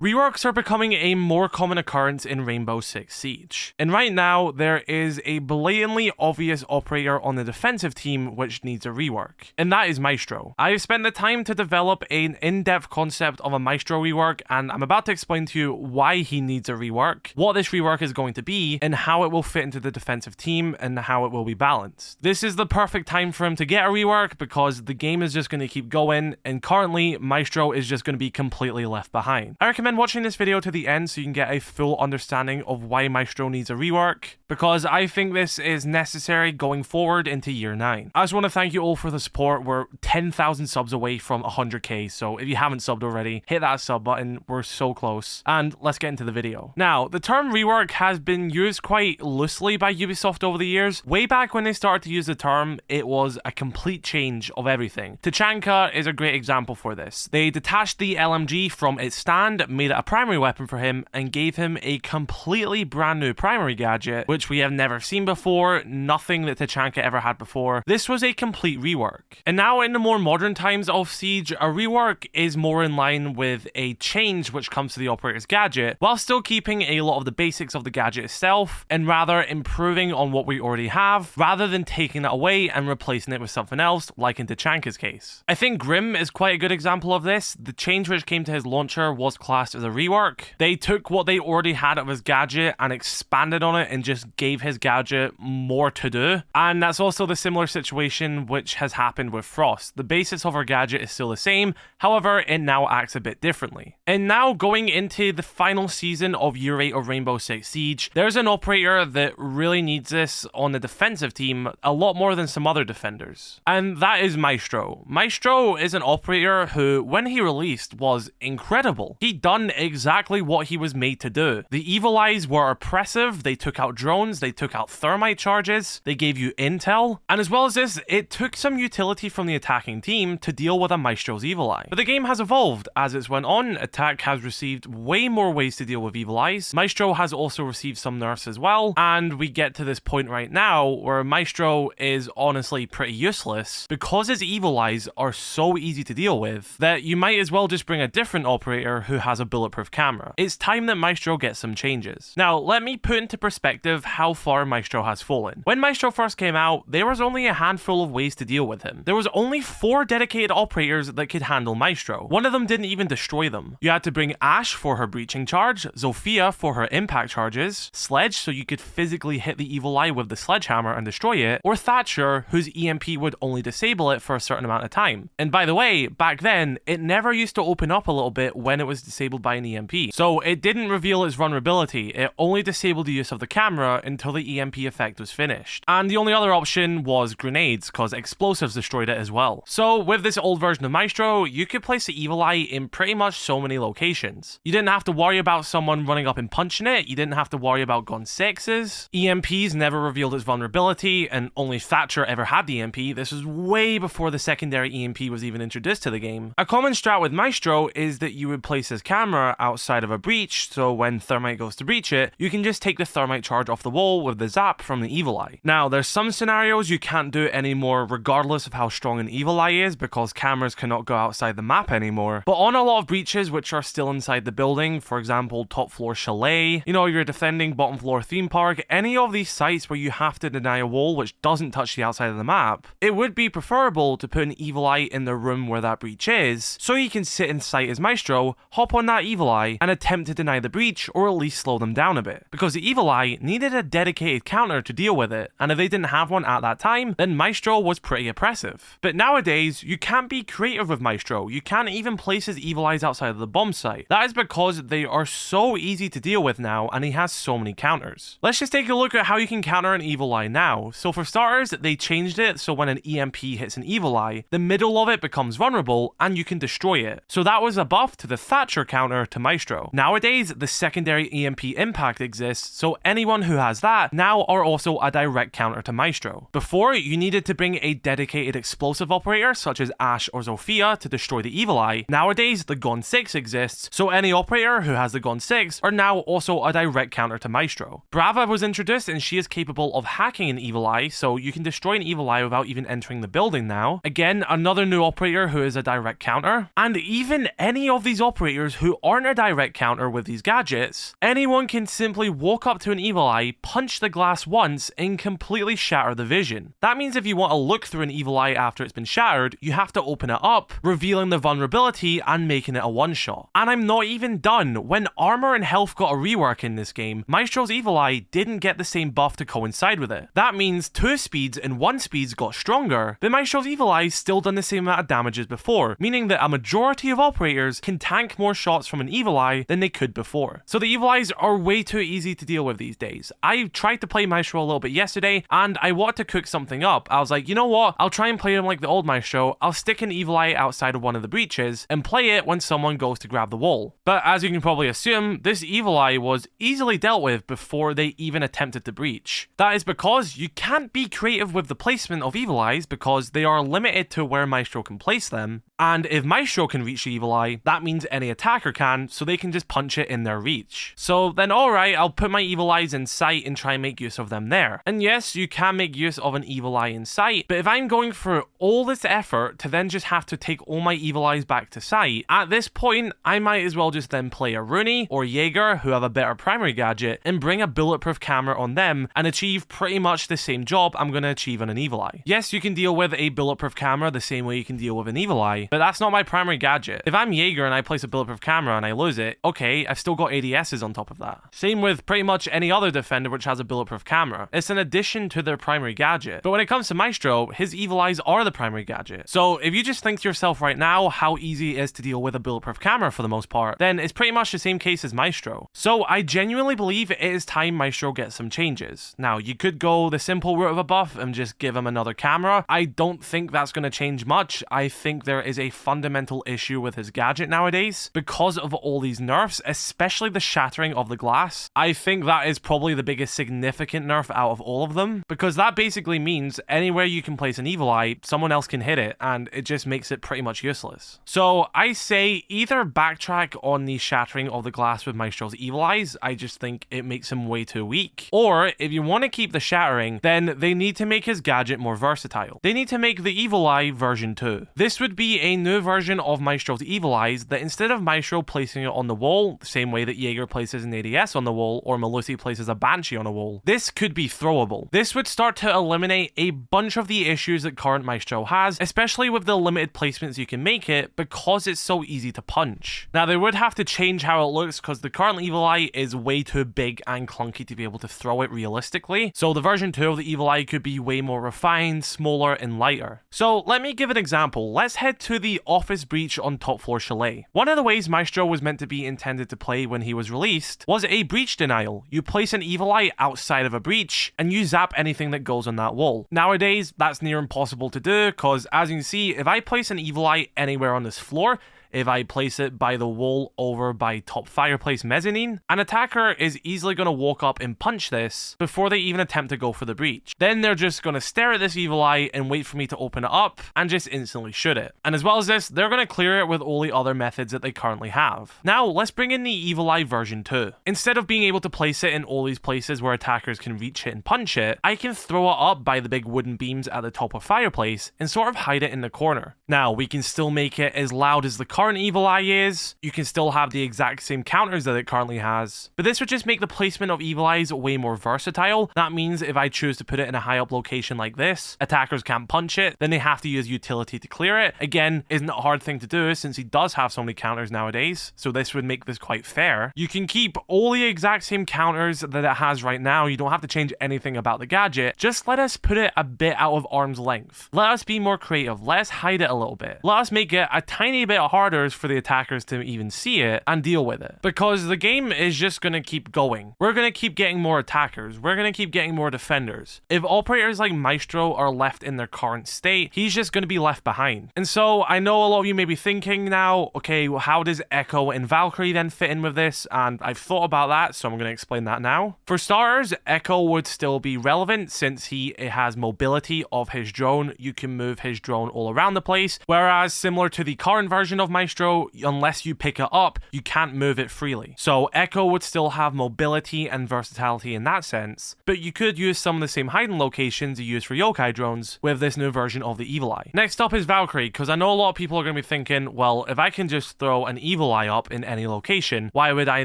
Reworks are becoming a more common occurrence in Rainbow Six Siege, and right now there is a blatantly obvious operator on the defensive team which needs a rework, and that is Maestro. I have spent the time to develop an in-depth concept of a Maestro rework, and I'm about to explain to you why he needs a rework, what this rework is going to be, and how it will fit into the defensive team, and how it will be balanced. This is the perfect time for him to get a rework because the game is just going to keep going, and currently Maestro is just going to be completely left behind. I recommend watching this video to the end so you can get a full understanding of why Maestro needs a rework, because I think this is necessary going forward into year 9. I just want to thank you all for the support. We're 10,000 subs away from 100k, so if you haven't subbed already, hit that sub button. We're so close. And let's get into the video. Now, the term rework has been used quite loosely by Ubisoft over the years. Way back when they started to use the term, it was a complete change of everything. Tachanka is a great example for this. They detached the LMG from its stand, made it a primary weapon for him, and gave him a completely brand new primary gadget, which we have never seen before, nothing that Tachanka ever had before. This was a complete rework. And now in the more modern times of Siege, a rework is more in line with a change which comes to the operator's gadget, while still keeping a lot of the basics of the gadget itself, and rather improving on what we already have, rather than taking that away and replacing it with something else, like in Tachanka's case. I think Grim is quite a good example of this. The change which came to his launcher was classed as a rework. They took what they already had of his gadget and expanded on it and just gave his gadget more to do. And that's also the similar situation which has happened with Frost. The basis of her gadget is still the same, however, it now acts a bit differently. And now going into the final season of Year 8 of Rainbow Six Siege, there's an operator that really needs this on the defensive team a lot more than some other defenders. And that is Maestro. Maestro is an operator who, when he released, was incredible. He'd done exactly what he was made to do. The evil eyes were oppressive, they took out drones, they took out thermite charges, they gave you intel, and as well as this, it took some utility from the attacking team to deal with a Maestro's evil eye. But the game has evolved. As it's went on, attack has received way more ways to deal with evil eyes. Maestro has also received some nerfs as well, and we get to this point right now where Maestro is honestly pretty useless because his evil eyes are so easy to deal with that you might as well just bring a different operator who has a bulletproof camera. It's time that Maestro gets some changes. Now, let me put into perspective how far Maestro has fallen. When Maestro first came out, there was only a handful of ways to deal with him. There was only 4 dedicated operators that could handle Maestro. One of them didn't even destroy them. You had to bring Ashe for her breaching charge, Zofia for her impact charges, Sledge so you could physically hit the evil eye with the sledgehammer and destroy it, or Thatcher whose EMP would only disable it for a certain amount of time. And by the way, back then, it never used to open up a little bit when it was disabled by an EMP. So it didn't reveal its vulnerability, it only disabled the use of the camera until the EMP effect was finished. And the only other option was grenades, because explosives destroyed it as well. So with this old version of Maestro, you could place the evil eye in pretty much so many locations. You didn't have to worry about someone running up and punching it, you didn't have to worry about gun 6s, EMPs never revealed its vulnerability, and only Thatcher ever had the EMP. This was way before the secondary EMP was even introduced to the game. A common strat with Maestro is that you would place his camera outside of a breach, so when thermite goes to breach it, you can just take the thermite charge off the wall with the zap from the evil eye. Now, there's some scenarios you can't do it anymore regardless of how strong an evil eye is, because cameras cannot go outside the map anymore. But on a lot of breaches which are still inside the building, for example, top floor chalet, you know, you're defending bottom floor theme park, any of these sites where you have to deny a wall which doesn't touch the outside of the map, it would be preferable to put an evil eye in the room where that breach is, so you can sit in sight as Maestro, hop on that evil eye, and attempt to deny the breach, or at least slow them down a bit. Because the evil eye needed a dedicated counter to deal with it, and if they didn't have one at that time, then Maestro was pretty oppressive. But nowadays, you can't be creative with Maestro. You can't even place his evil eyes outside of the bomb site. That is because they are so easy to deal with now, and he has so many counters. Let's just take a look at how you can counter an evil eye now. So for starters, they changed it so when an EMP hits an evil eye, the middle of it becomes vulnerable and you can destroy it. So that was a buff to the Thatcher counter to Maestro. Nowadays, the secondary EMP impact exists, so anyone who has that now are also a direct counter to Maestro. Before, you needed to bring a dedicated explosive operator such as Ashe or Zofia to destroy the evil eye. Nowadays, the gun 6 exists, so any operator who has the gun 6 are now also a direct counter to Maestro. Brava was introduced and she is capable of hacking an evil eye, so you can destroy an evil eye without even entering the building now. Again, another new operator who is a direct counter. And even any of these operators who who aren't a direct counter with these gadgets, anyone can simply walk up to an evil eye, punch the glass once, and completely shatter the vision. That means if you want to look through an evil eye after it's been shattered, you have to open it up, revealing the vulnerability and making it a one-shot. And I'm not even done. When armor and health got a rework in this game, Maestro's evil eye didn't get the same buff to coincide with it. That means 2 speeds and 1 speeds got stronger, but Maestro's evil eye still done the same amount of damage as before, meaning that a majority of operators can tank more shots from an evil eye than they could before. So the evil eyes are way too easy to deal with these days. I tried to play Maestro a little bit yesterday, and I wanted to cook something up. I was like, you know what? I'll try and play him like the old Maestro. I'll stick an evil eye outside of one of the breaches and play it when someone goes to grab the wall. But as you can probably assume, this evil eye was easily dealt with before they even attempted to breach. That is because you can't be creative with the placement of evil eyes because they are limited to where Maestro can place them. And if Maestro can reach the evil eye, that means any attacker can, so they can just punch it in their reach. So then alright, I'll put my evil eyes in sight and try and make use of them there. And yes, you can make use of an evil eye in sight, but if I'm going through all this effort to then just have to take all my evil eyes back to sight, at this point, I might as well just then play a Rooney or Jaeger who have a better primary gadget and bring a bulletproof camera on them and achieve pretty much the same job I'm going to achieve on an evil eye. Yes, you can deal with a bulletproof camera the same way you can deal with an evil eye, but that's not my primary gadget. If I'm Jaeger and I place a bulletproof camera and I lose it, okay, I've still got ADSs on top of that. Same with pretty much any other defender which has a bulletproof camera. It's an addition to their primary gadget. But when it comes to Maestro, his evil eyes are the primary gadget. So if you just think to yourself right now how easy it is to deal with a bulletproof camera for the most part, then it's pretty much the same case as Maestro. So I genuinely believe it is time Maestro gets some changes. Now, you could go the simple route of a buff and just give him another camera. I don't think that's going to change much. I think there is a fundamental issue with his gadget nowadays because of all these nerfs, especially the shattering of the glass. I think that is probably the biggest significant nerf out of all of them, because that basically means anywhere you can place an evil eye, someone else can hit it, and it just makes it pretty much useless. So I say either backtrack on the shattering of the glass with Maestro's evil eyes, I just think it makes him way too weak, or if you want to keep the shattering, then they need to make his gadget more versatile. They need to make the evil eye version 2. This would be a new version of Maestro's evil eyes that instead of Maestro placing it on the wall, the same way that Jaeger places an ADS on the wall or Melusi places a Banshee on a wall, this could be throwable. This would start to eliminate a bunch of the issues that current Maestro has, especially with the limited placements you can make it because it's so easy to punch. Now they would have to change how it looks because the current evil eye is way too big and clunky to be able to throw it realistically, so the version 2 of the evil eye could be way more refined, smaller and lighter. So let me give an example. Let's head to the office breach on top floor chalet. One of the ways Maestro was meant to be intended to play when he was released was a breach denial. You place an evil eye outside of a breach and you zap anything that goes on that wall. Nowadays that's near impossible to do because as you can see, if I place an evil eye anywhere on this floor, if I place it by the wall over by top fireplace mezzanine, an attacker is easily going to walk up and punch this before they even attempt to go for the breach. Then they're just going to stare at this evil eye and wait for me to open it up and just instantly shoot it. And as well as this, they're going to clear it with all the other methods that they currently have. Now let's bring in the evil eye version 2. Instead of being able to place it in all these places where attackers can reach it and punch it, I can throw it up by the big wooden beams at the top of fireplace and sort of hide it in the corner. Now we can still make it as loud as the current evil eye is, you can still have the exact same counters that it currently has, but this would just make the placement of evil eyes way more versatile. That means if I choose to put it in a high up location like this, attackers can't punch it, then they have to use utility to clear it. Again, isn't a hard thing to do since he does have so many counters nowadays, so this would make this quite fair. You can keep all the exact same counters that it has right now, you don't have to change anything about the gadget, just let us put it a bit out of arm's length. Let us be more creative, let us hide it a little bit. Let us make it a tiny bit harder for the attackers to even see it and deal with it, because the game is just going to keep going. We're going to keep getting more attackers, we're going to keep getting more defenders. If operators like Maestro are left in their current state, he's just going to be left behind. And so I know a lot of you may be thinking now, okay, well, how does Echo and Valkyrie then fit in with this? And I've thought about that, so I'm going to explain that now. For starters, Echo would still be relevant since he has mobility of his drone. You can move his drone all around the place, whereas similar to the current version of Maestro, unless you pick it up, you can't move it freely. So Echo would still have mobility and versatility in that sense, but you could use some of the same hiding locations you use for yokai drones with this new version of the Evil Eye. Next up is Valkyrie, because I know a lot of people are going to be thinking, well, if I can just throw an Evil Eye up in any location, why would I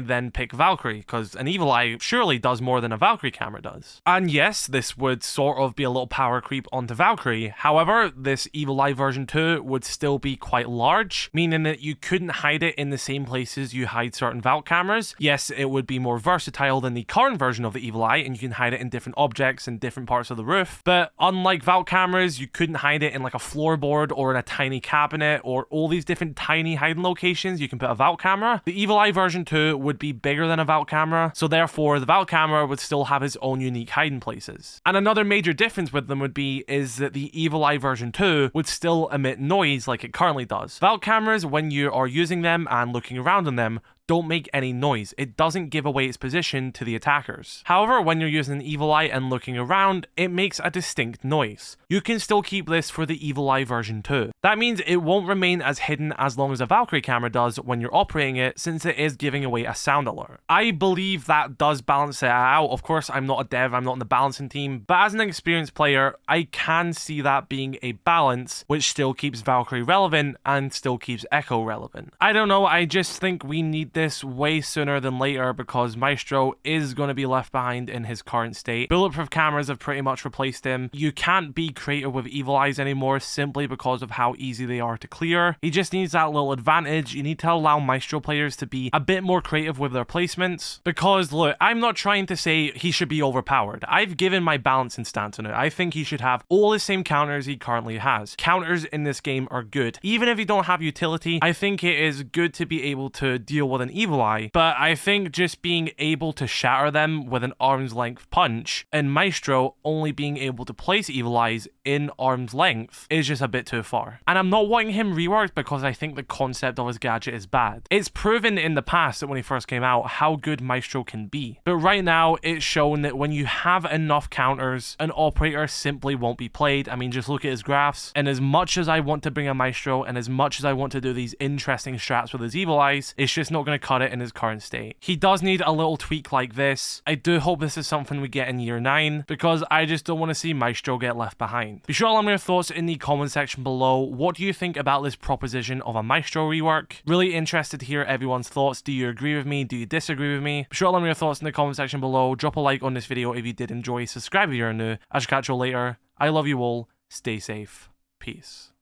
then pick Valkyrie? Because an Evil Eye surely does more than a Valkyrie camera does. And yes, this would sort of be a little power creep onto Valkyrie. However, this Evil Eye version 2 would still be quite large, meaning that you couldn't hide it in the same places you hide certain Valk cameras. Yes, it would be more versatile than the current version of the Evil Eye, and you can hide it in different objects and different parts of the roof. But unlike Valk cameras, you couldn't hide it in like a floorboard or in a tiny cabinet or all these different tiny hiding locations you can put a Valk camera. The Evil Eye version 2 would be bigger than a Valk camera, so therefore the Valk camera would still have its own unique hiding places. And another major difference with them would be is that the Evil Eye version 2 would still emit noise like it currently does. Valk cameras, when you are using them and looking around on them, don't make any noise. It doesn't give away its position to the attackers. However, when you're using an Evil Eye and looking around, it makes a distinct noise. You can still keep this for the Evil Eye version 2. That means it won't remain as hidden as long as a Valkyrie camera does when you're operating it, since it is giving away a sound alert. I believe that does balance it out. Of course, I'm not a dev, I'm not in the balancing team, but as an experienced player, I can see that being a balance which still keeps Valkyrie relevant and still keeps Echo relevant. I don't know, I just think we need this way sooner than later because Maestro is going to be left behind in his current state. Bulletproof cameras have pretty much replaced him. You can't be creative with Evil Eyes anymore simply because of how easy they are to clear. He just needs that little advantage. You need to allow Maestro players to be a bit more creative with their placements because look, I'm not trying to say he should be overpowered. I've given my balancing stance on it. I think he should have all the same counters he currently has. Counters in this game are good. Even if you don't have utility, I think it is good to be able to deal with an Evil Eye, but I think just being able to shatter them with an arm's length punch and Maestro only being able to place Evil Eyes in arm's length is just a bit too far. And I'm not wanting him reworked because I think the concept of his gadget is bad. It's proven in the past that when he first came out how good Maestro can be, but right now it's shown that when you have enough counters, an operator simply won't be played. I mean, just look at his graphs, and as much as I want to bring a Maestro and as much as I want to do these interesting strats with his Evil Eyes, it's just not going to cut it in his current state. He does need a little tweak like this. I do hope this is something we get in year 9 because I just don't want to see Maestro get left behind. Be sure to let me know your thoughts in the comment section below. What do you think about this proposition of a Maestro rework? Really interested to hear everyone's thoughts. Do you agree with me? Do you disagree with me? Be sure to let me know your thoughts in the comment section below. Drop a like on this video if you did enjoy. Subscribe if you're new. I shall catch you later. I love you all. Stay safe. Peace.